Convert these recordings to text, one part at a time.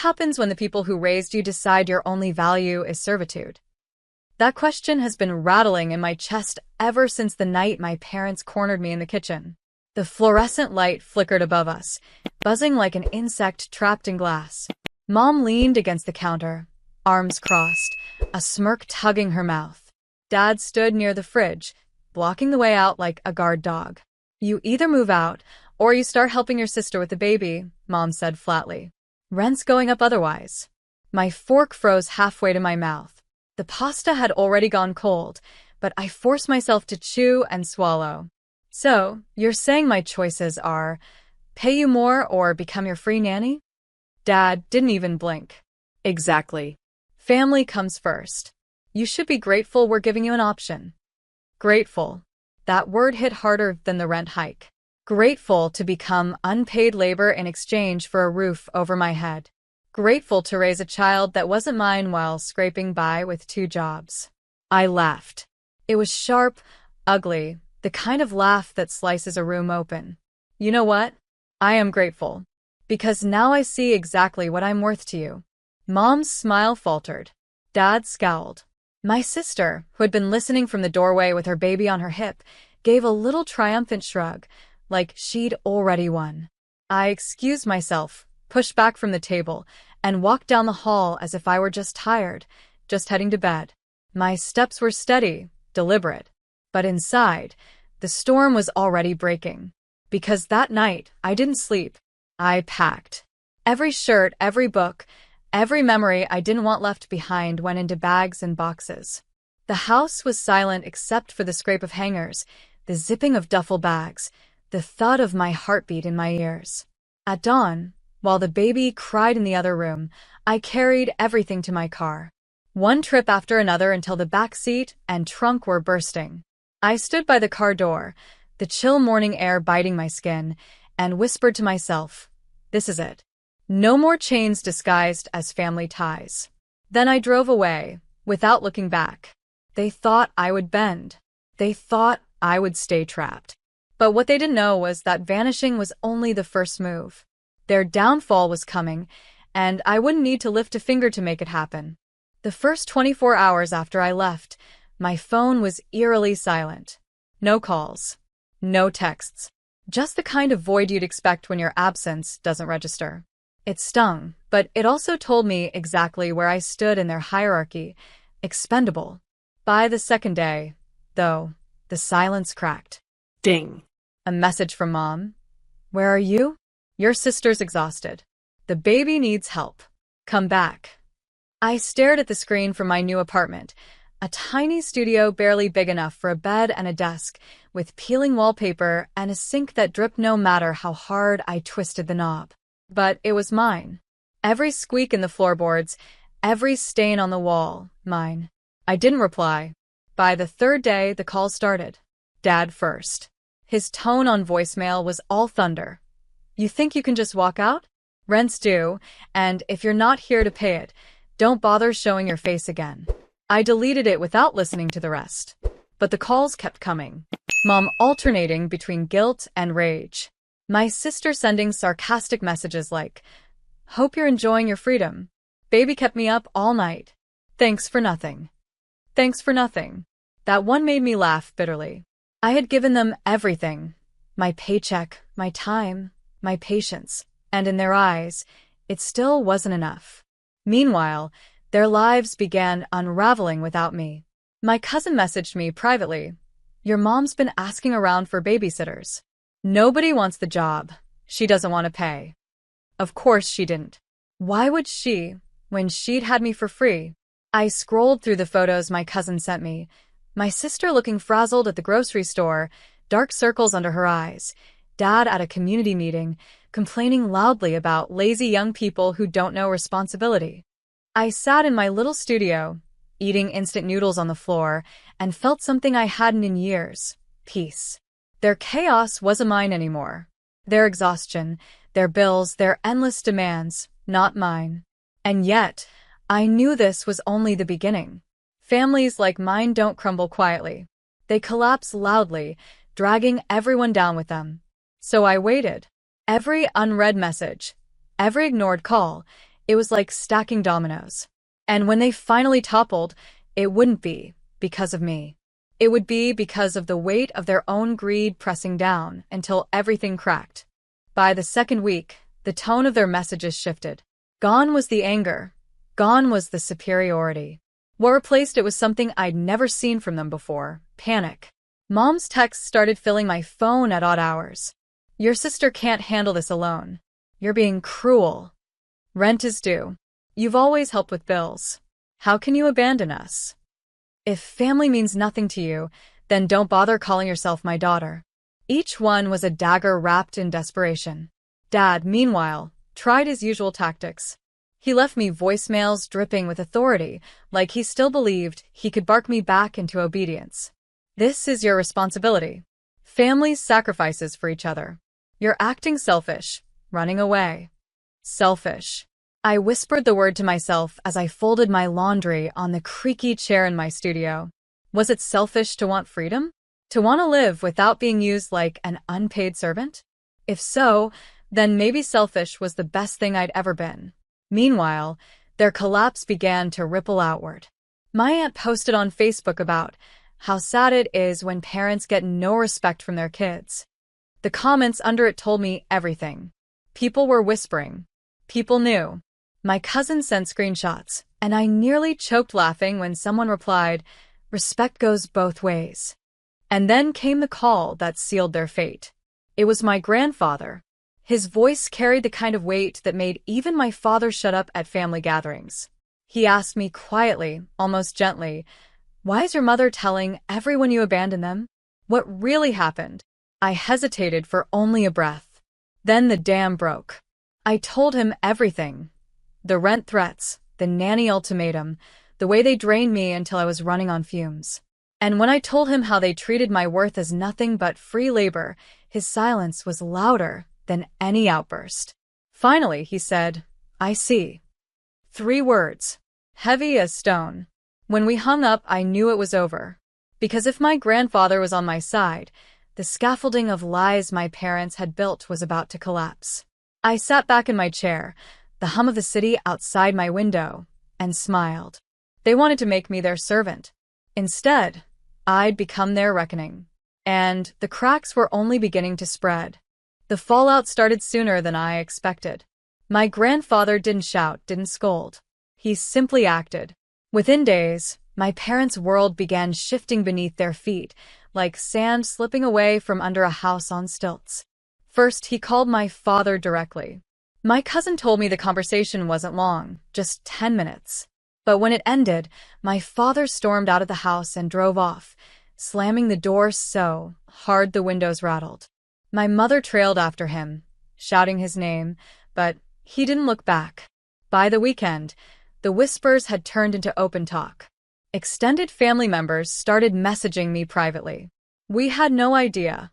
happens when the people who raised you decide your only value is servitude? That question has been rattling in my chest ever since the night my parents cornered me in the kitchen. The fluorescent light flickered above us, buzzing like an insect trapped in glass. Mom leaned against the counter, arms crossed, a smirk tugging her mouth. Dad stood near the fridge, blocking the way out like a guard dog. You either move out, or you start helping your sister with the baby, Mom said flatly. Rent's going up otherwise. My fork froze halfway to my mouth. The pasta had already gone cold, but I forced myself to chew and swallow. So, you're saying my choices are pay you more or become your free nanny? Dad didn't even blink. Exactly. Family comes first. You should be grateful we're giving you an option. Grateful. That word hit harder than the rent hike. Grateful to become unpaid labor in exchange for a roof over my head. Grateful to raise a child that wasn't mine while scraping by with 2 jobs. I laughed. It was sharp, ugly, the kind of laugh that slices a room open. You know what? I am grateful. Because now I see exactly what I'm worth to you. Mom's smile faltered. Dad scowled. My sister, who had been listening from the doorway with her baby on her hip, gave a little triumphant shrug, like she'd already won. I excused myself, pushed back from the table, and walked down the hall as if I were just tired, just heading to bed. My steps were steady, deliberate. But inside, the storm was already breaking. Because that night, I didn't sleep. I packed. Every shirt, every book, every memory I didn't want left behind went into bags and boxes. The house was silent except for the scrape of hangers, the zipping of duffel bags, the thud of my heartbeat in my ears. At dawn, while the baby cried in the other room, I carried everything to my car. One trip after another until the back seat and trunk were bursting. I stood by the car door, the chill morning air biting my skin, and whispered to myself, this is it. No more chains disguised as family ties. Then I drove away, without looking back. They thought I would bend. They thought I would stay trapped. But what they didn't know was that vanishing was only the first move. Their downfall was coming, and I wouldn't need to lift a finger to make it happen. The first 24 hours after I left, my phone was eerily silent. No calls. No texts. Just the kind of void you'd expect when your absence doesn't register. It stung, but it also told me exactly where I stood in their hierarchy. Expendable. By the second day, though, the silence cracked. Ding. A message from Mom. Where are you? Your sister's exhausted. The baby needs help. Come back. I stared at the screen from my new apartment, a tiny studio barely big enough for a bed and a desk, with peeling wallpaper and a sink that dripped no matter how hard I twisted the knob. But it was mine. Every squeak in the floorboards, every stain on the wall, mine. I didn't reply. By the third day, the call started. Dad first. His tone on voicemail was all thunder. You think you can just walk out? Rent's due, and if you're not here to pay it, don't bother showing your face again. I deleted it without listening to the rest. But the calls kept coming. Mom alternating between guilt and rage. My sister sending sarcastic messages like, hope you're enjoying your freedom. Baby kept me up all night. Thanks for nothing. Thanks for nothing. That one made me laugh bitterly. I had given them everything. My paycheck, my time, my patience. And in their eyes, it still wasn't enough. Meanwhile, their lives began unraveling without me. My cousin messaged me privately. Your mom's been asking around for babysitters. Nobody wants the job. She doesn't want to pay. Of course she didn't. Why would she, when she'd had me for free? I scrolled through the photos my cousin sent me. My sister looking frazzled at the grocery store, dark circles under her eyes. Dad at a community meeting, complaining loudly about lazy young people who don't know responsibility. I sat in my little studio, eating instant noodles on the floor, and felt something I hadn't in years. Peace. Their chaos wasn't mine anymore. Their exhaustion, their bills, their endless demands, not mine. And yet, I knew this was only the beginning. Families like mine don't crumble quietly. They collapse loudly, dragging everyone down with them. So I waited. Every unread message, every ignored call, It was like stacking dominoes. And when they finally toppled, it wouldn't be because of me. It would be because of the weight of their own greed pressing down until everything cracked. By the second week, the tone of their messages shifted. Gone was the anger. Gone was the superiority. What replaced it was something I'd never seen from them before: panic. Mom's texts started filling my phone at odd hours. Your sister can't handle this alone. You're being cruel. Rent is due. You've always helped with bills. How can you abandon us? If family means nothing to you, then don't bother calling yourself my daughter. Each one was a dagger wrapped in desperation. Dad, meanwhile, tried his usual tactics. He left me voicemails dripping with authority, like he still believed he could bark me back into obedience. This is your responsibility. Families sacrifices for each other. You're acting selfish, running away. Selfish. I whispered the word to myself as I folded my laundry on the creaky chair in my studio. Was it selfish to want freedom? To want to live without being used like an unpaid servant? If so, then maybe selfish was the best thing I'd ever been. Meanwhile, their collapse began to ripple outward. My aunt posted on Facebook about how sad it is when parents get no respect from their kids. The comments under it told me everything. People were whispering. People knew. My cousin sent screenshots, and I nearly choked laughing when someone replied, "Respect goes both ways." And then came the call that sealed their fate. It was my grandfather. His voice carried the kind of weight that made even my father shut up at family gatherings. He asked me quietly, almost gently, "Why is your mother telling everyone you abandoned them? What really happened?" I hesitated for only a breath. Then the dam broke. I told him everything. The rent threats, the nanny ultimatum, the way they drained me until I was running on fumes. And when I told him how they treated my worth as nothing but free labor, his silence was louder than any outburst. Finally, he said, "I see." 3 words, heavy as stone. When we hung up, I knew it was over. Because if my grandfather was on my side, the scaffolding of lies my parents had built was about to collapse. I sat back in my chair, the hum of the city outside my window, and smiled. They wanted to make me their servant. Instead, I'd become their reckoning. And the cracks were only beginning to spread. The fallout started sooner than I expected. My grandfather didn't shout, didn't scold. He simply acted. Within days, my parents' world began shifting beneath their feet, like sand slipping away from under a house on stilts. First, he called my father directly. My cousin told me the conversation wasn't long, just 10 minutes. But when it ended, my father stormed out of the house and drove off, slamming the door so hard the windows rattled. My mother trailed after him, shouting his name, but he didn't look back. By the weekend, the whispers had turned into open talk. Extended family members started messaging me privately. "We had no idea.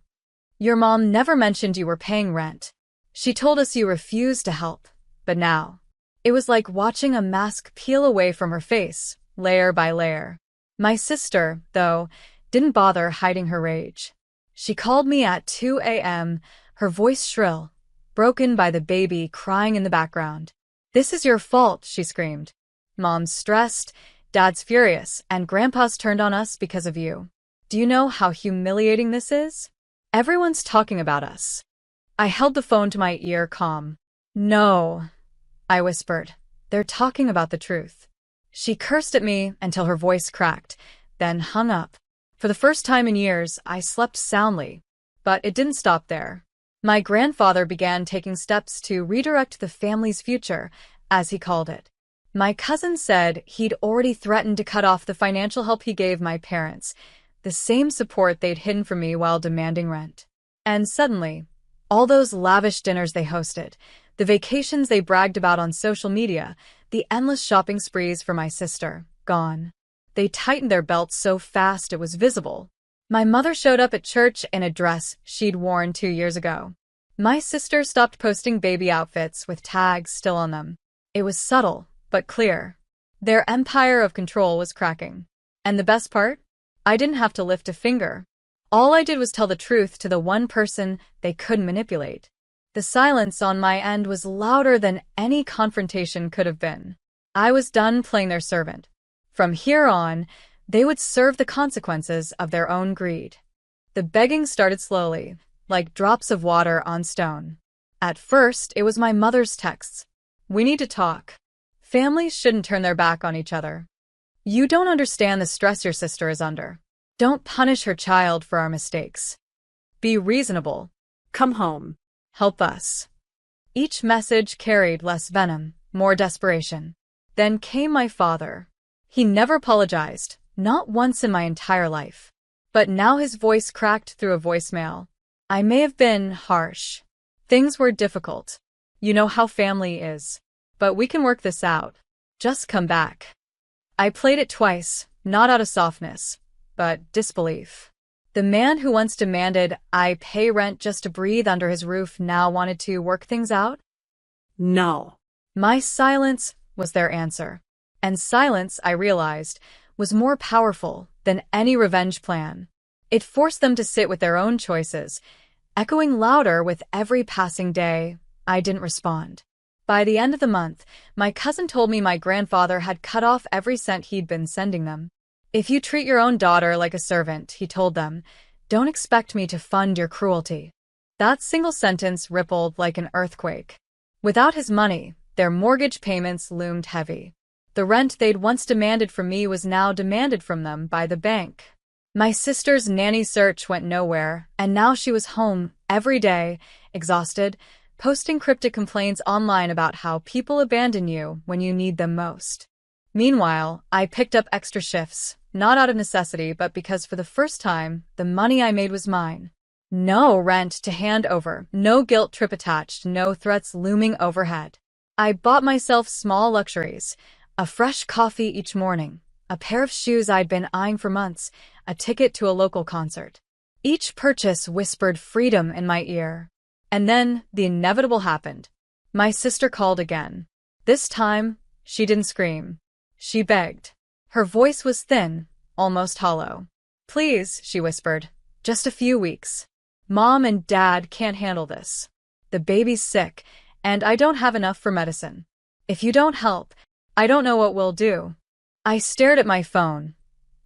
Your mom never mentioned you were paying rent. She told us you refused to help, but now." It was like watching a mask peel away from her face, layer by layer. My sister, though, didn't bother hiding her rage. She called me at 2 a.m., her voice shrill, broken by the baby crying in the background. "This is your fault," she screamed. "Mom's stressed, Dad's furious, and Grandpa's turned on us because of you. Do you know how humiliating this is? Everyone's talking about us." I held the phone to my ear, calm. "No," I whispered. "They're talking about the truth." She cursed at me until her voice cracked, then hung up. For the first time in years, I slept soundly. But it didn't stop there. My grandfather began taking steps to redirect the family's future, as he called it. My cousin said he'd already threatened to cut off the financial help he gave my parents, the same support they'd hidden from me while demanding rent. And suddenly, all those lavish dinners they hosted, the vacations they bragged about on social media, the endless shopping sprees for my sister, gone. They tightened their belts so fast it was visible. My mother showed up at church in a dress she'd worn 2 years ago. My sister stopped posting baby outfits with tags still on them. It was subtle, but clear. Their empire of control was cracking. And the best part? I didn't have to lift a finger. All I did was tell the truth to the one person they couldn't manipulate. The silence on my end was louder than any confrontation could have been. I was done playing their servant. From here on, they would serve the consequences of their own greed. The begging started slowly, like drops of water on stone. At first, it was my mother's texts. "We need to talk. Families shouldn't turn their back on each other. You don't understand the stress your sister is under. Don't punish her child for our mistakes. Be reasonable. Come home. Help us." Each message carried less venom, more desperation. Then came my father. He never apologized, not once in my entire life. But now his voice cracked through a voicemail. I may have been harsh. Things were difficult. You know how family is. But we can work this out. Just come back. I played it twice, not out of softness, but disbelief. The man who once demanded I pay rent just to breathe under his roof now wanted to work things out? No. My silence was their answer. And silence, I realized, was more powerful than any revenge plan. It forced them to sit with their own choices, echoing louder with every passing day. I didn't respond. By the end of the month, my cousin told me my grandfather had cut off every cent he'd been sending them. "If you treat your own daughter like a servant," he told them, "don't expect me to fund your cruelty." That single sentence rippled like an earthquake. Without his money, their mortgage payments loomed heavy. The rent they'd once demanded from me was now demanded from them by the bank. My sister's nanny search went nowhere, and now she was home every day, exhausted, posting cryptic complaints online about how people abandon you when you need them most. Meanwhile, I picked up extra shifts, not out of necessity but because for the first time, the money I made was mine. No rent to hand over, no guilt trip attached, no threats looming overhead. I bought myself small luxuries, a fresh coffee each morning, a pair of shoes I'd been eyeing for months, a ticket to a local concert. Each purchase whispered freedom in my ear. And then the inevitable happened. My sister called again. This time, she didn't scream. She begged. Her voice was thin, almost hollow. "Please," she whispered, "just a few weeks. Mom and Dad can't handle this. The baby's sick, and I don't have enough for medicine. If you don't help, I don't know what we'll do." I stared at my phone,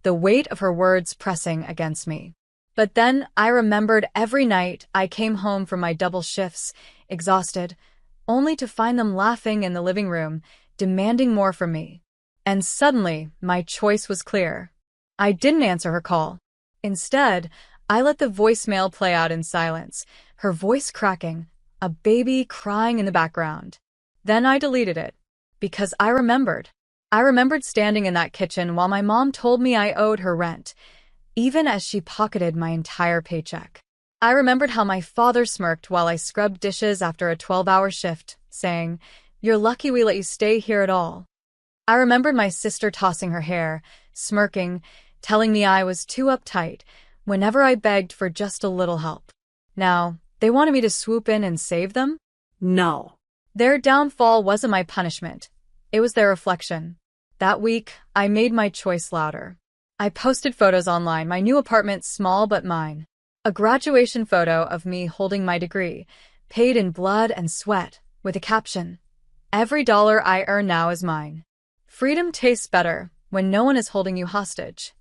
the weight of her words pressing against me. But then I remembered every night I came home from my double shifts, exhausted, only to find them laughing in the living room, demanding more from me. And suddenly, my choice was clear. I didn't answer her call. Instead, I let the voicemail play out in silence, her voice cracking, a baby crying in the background. Then I deleted it. Because I remembered. I remembered standing in that kitchen while my mom told me I owed her rent, even as she pocketed my entire paycheck. I remembered how my father smirked while I scrubbed dishes after a 12-hour shift, saying, "You're lucky we let you stay here at all." I remembered my sister tossing her hair, smirking, telling me I was too uptight whenever I begged for just a little help. Now, they wanted me to swoop in and save them? No. Their downfall wasn't my punishment. It was their reflection. That week, I made my choice louder. I posted photos online, my new apartment small but mine. A graduation photo of me holding my degree, paid in blood and sweat, with a caption, "Every dollar I earn now is mine. Freedom tastes better when no one is holding you hostage."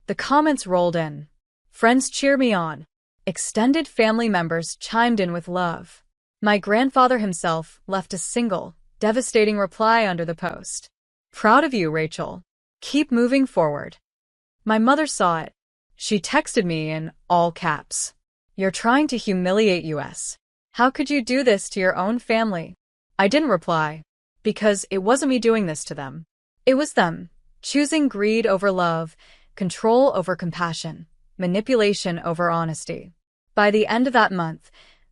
The comments rolled in. Friends cheered me on. Extended family members chimed in with love. My grandfather himself left a single, devastating reply under the post. "Proud of you, Rachel. Keep moving forward." My mother saw it. She texted me in all caps. "You're trying to humiliate us. How could you do this to your own family?" I didn't reply, because it wasn't me doing this to them. It was them, choosing greed over love, control over compassion, manipulation over honesty. By the end of that month,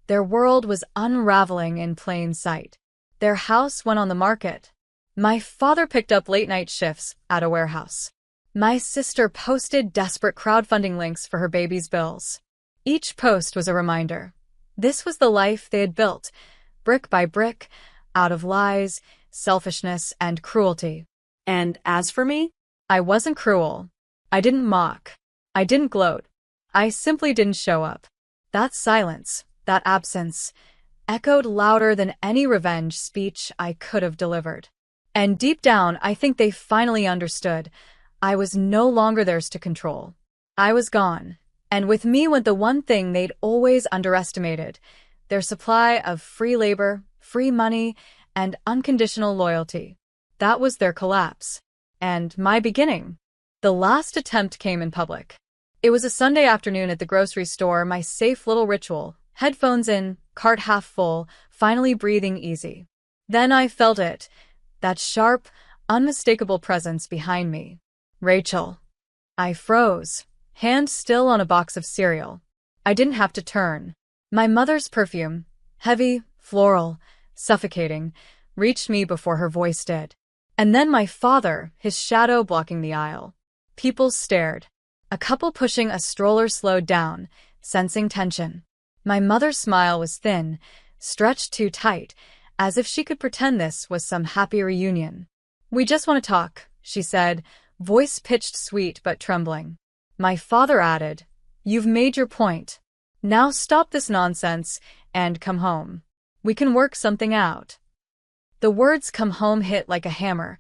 their world was unraveling in plain sight. Their house went on the market. My father picked up late-night shifts at a warehouse. My sister posted desperate crowdfunding links for her baby's bills. Each post was a reminder. This was the life they had built, brick by brick, out of lies, selfishness, and cruelty. And as for me, I wasn't cruel. I didn't mock. I didn't gloat. I simply didn't show up. That silence, that absence, echoed louder than any revenge speech I could have delivered. And deep down, I think they finally understood. I was no longer theirs to control. I was gone, and with me went the one thing they'd always underestimated: their supply of free labor, free money, and unconditional loyalty. That was their collapse. And my beginning. The last attempt came in public. It was a Sunday afternoon at the grocery store, my safe little ritual, headphones in, cart half full, finally breathing easy. Then I felt it, that sharp, unmistakable presence behind me. Rachel. I froze, hand still on a box of cereal. I didn't have to turn. My mother's perfume, heavy, floral, suffocating, reached me before her voice did. And then my father, his shadow blocking the aisle. People stared. A couple pushing a stroller slowed down, sensing tension. My mother's smile was thin, stretched too tight, as if she could pretend this was some happy reunion. "We just want to talk," she said, voice pitched sweet but trembling. My father added, "You've made your point. Now stop this nonsense and come home. We can work something out." The words "come home" hit like a hammer,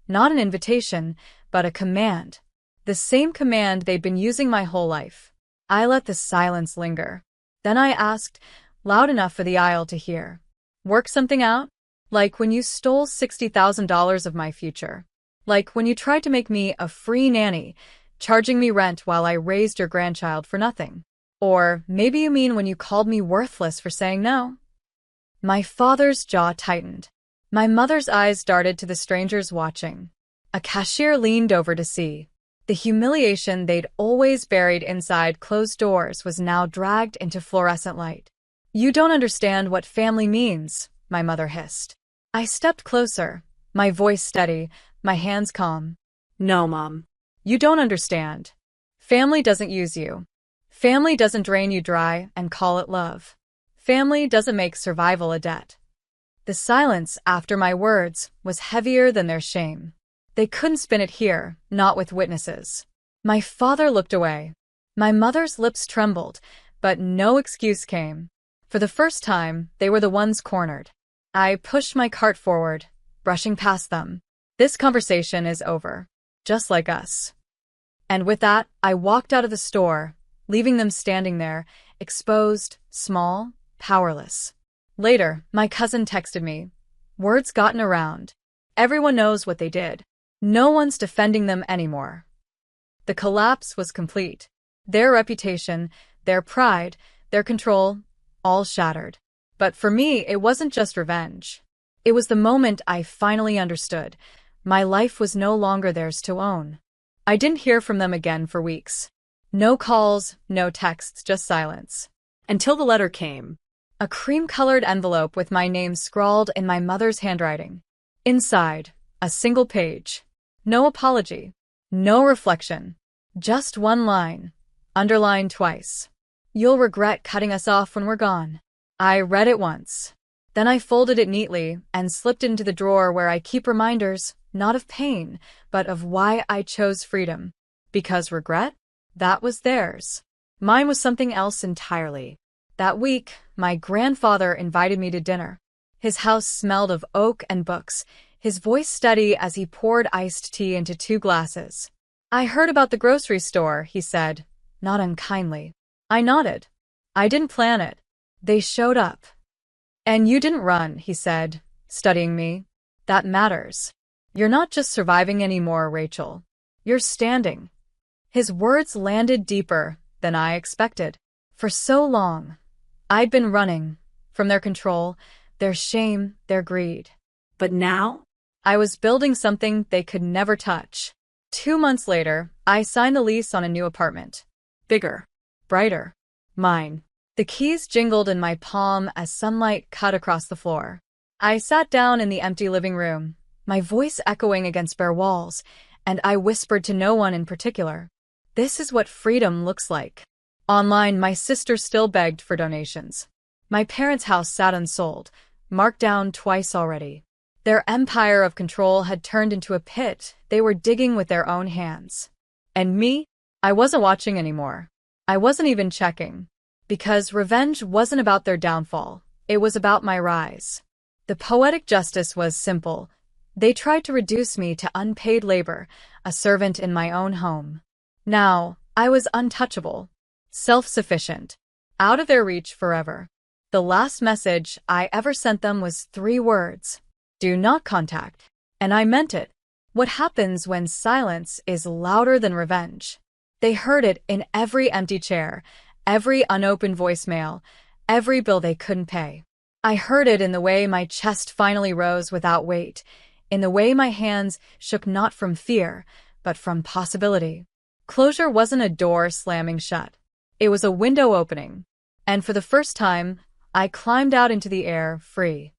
not an invitation, but a command. The same command they'd been using my whole life. I let the silence linger. Then I asked, loud enough for the aisle to hear, "Work something out? Like when you stole $60,000 of my future? Like when you tried to make me a free nanny, charging me rent while I raised your grandchild for nothing? Or maybe you mean when you called me worthless for saying no?" My father's jaw tightened. My mother's eyes darted to the strangers watching. A cashier leaned over to see. The humiliation they'd always buried inside closed doors was now dragged into fluorescent light. "You don't understand what family means," my mother hissed. I stepped closer, my voice steady, my hands calm. No, Mom. "You don't understand. Family doesn't use you. Family doesn't drain you dry and call it love. Family doesn't make survival a debt." The silence after my words was heavier than their shame. They couldn't spin it here, not with witnesses. My father looked away. My mother's lips trembled, but no excuse came. For the first time, they were the ones cornered. I pushed my cart forward, brushing past them. "This conversation is over. Just like us." And with that, I walked out of the store, leaving them standing there, exposed, small, powerless. Later, my cousin texted me. "Word's gotten around. Everyone knows what they did. No one's defending them anymore." The collapse was complete. Their reputation, their pride, their control, all shattered. But for me, it wasn't just revenge. It was the moment I finally understood. My life was no longer theirs to own. I didn't hear from them again for weeks. No calls, no texts, just silence. Until the letter came. A cream-colored envelope with my name scrawled in my mother's handwriting. Inside, a single page. No apology. No reflection. Just one line, underlined twice. "You'll regret cutting us off when we're gone." I read it once. Then I folded it neatly and slipped it into the drawer where I keep reminders, not of pain, but of why I chose freedom. Because regret? That was theirs. Mine was something else entirely. That week, my grandfather invited me to dinner. His house smelled of oak and books, his voice steady as he poured iced tea into 2 glasses. "I heard about the grocery store," he said, not unkindly. I nodded. "I didn't plan it. They showed up." "And you didn't run," he said, studying me. "That matters. You're not just surviving anymore, Rachel. You're standing." His words landed deeper than I expected. For so long, I'd been running from their control, their shame, their greed. But now? I was building something they could never touch. 2 months later, I signed the lease on a new apartment. Bigger, brighter, mine. The keys jingled in my palm as sunlight cut across the floor. I sat down in the empty living room, my voice echoing against bare walls, and I whispered to no one in particular. "This is what freedom looks like." Online, my sister still begged for donations. My parents' house sat unsold, marked down twice already. Their empire of control had turned into a pit they were digging with their own hands. And me? I wasn't watching anymore. I wasn't even checking. Because revenge wasn't about their downfall. It was about my rise. The poetic justice was simple. They tried to reduce me to unpaid labor, a servant in my own home. Now, I was untouchable, self-sufficient, out of their reach forever. The last message I ever sent them was 3 words: do not contact. And I meant it. What happens when silence is louder than revenge? They heard it in every empty chair, every unopened voicemail, every bill they couldn't pay. I heard it in the way my chest finally rose without weight, in the way my hands shook not from fear, but from possibility. Closure wasn't a door slamming shut. It was a window opening. And for the first time, I climbed out into the air, free.